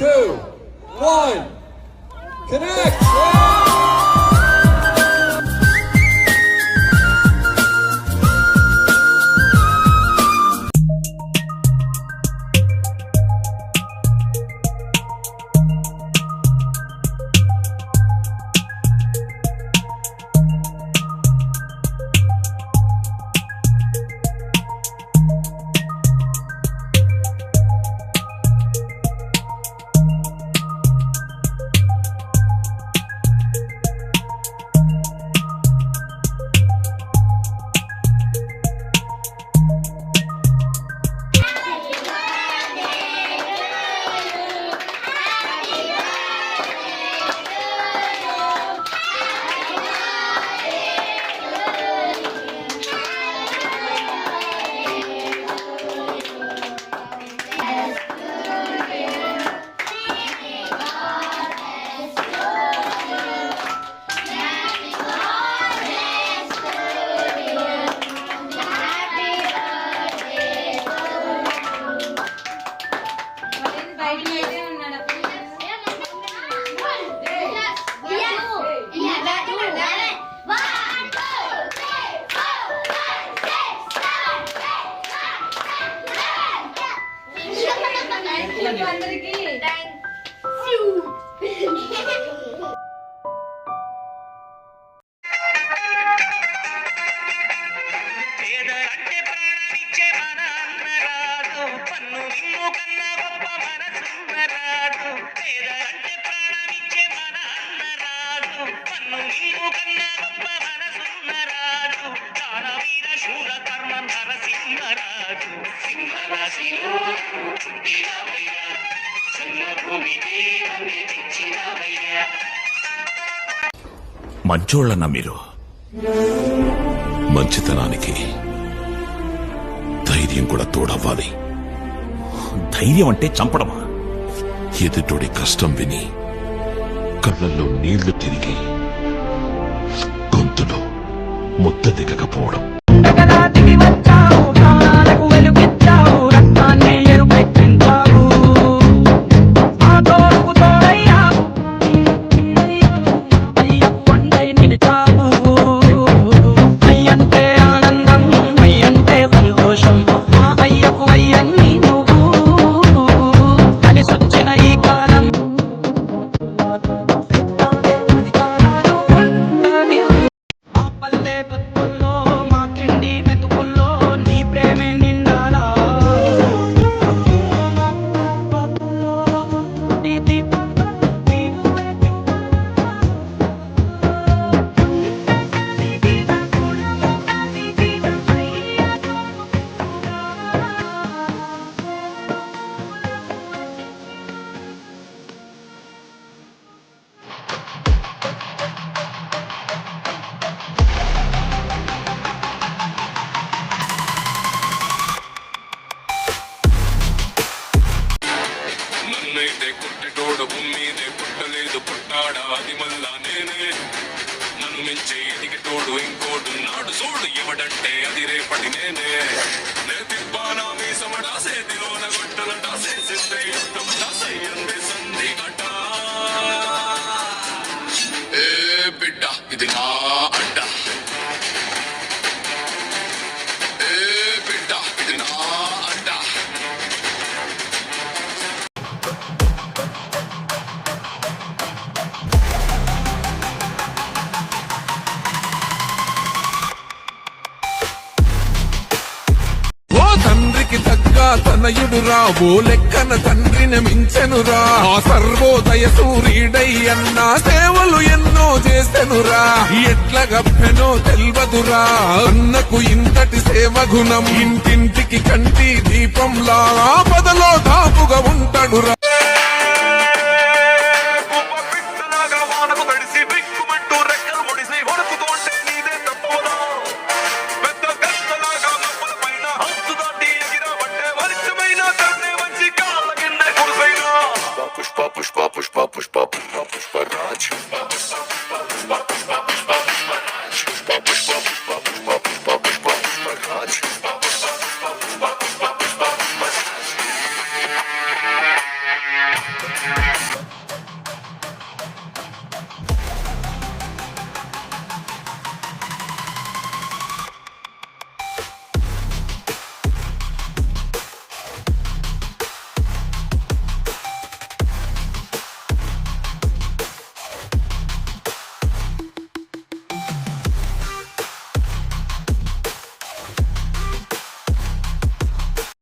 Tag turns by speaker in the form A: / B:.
A: 2, 1, connect!
B: మంచోళ్ళన్నా మీరు?
C: మంచితనానికి ధైర్యం కూడా తోడవ్వాలి.
B: ధైర్యం అంటే చంపడమా?
C: ఎదుటోడి కష్టం విని కళ్ళల్లో నీళ్లు తిరిగి గొంతులో ముద్ద దిగకపోవడం.
D: కుట్టెటోడు భూమిదే పుట్టలేదు పుట్టాడా అది మళ్ళా నేనే. నన్ను మించే ఎదిగటోడు ఇంకోడు నాడు చూడు ఎవడంటే అది రేపటి నేనే. నే తిప్పానా మీ సమడాసే దిలోన గొట్టల డాసే సిద్ధే యుద్ధం డాసై అందే సంధి గట. ఏ బిడ్డ ఇది నా అడ్డ, ఏ బిడ్డ ఇది నా అడ్డ.
E: తనయుడురా ఓ లెక్కన తండ్రిని మించెనురా. ఆ సర్వోదయ సూర్యుడై అన్నా సేవలు ఎన్నో చేసెనురా. ఎట్ల గప్పెనో తెల్వదురా అన్నకు ఇంతటి సేవ గుణం. ఇంటింటికి కంటి దీపంలా ఆపదలో దాపుగా ఉంటాడురా.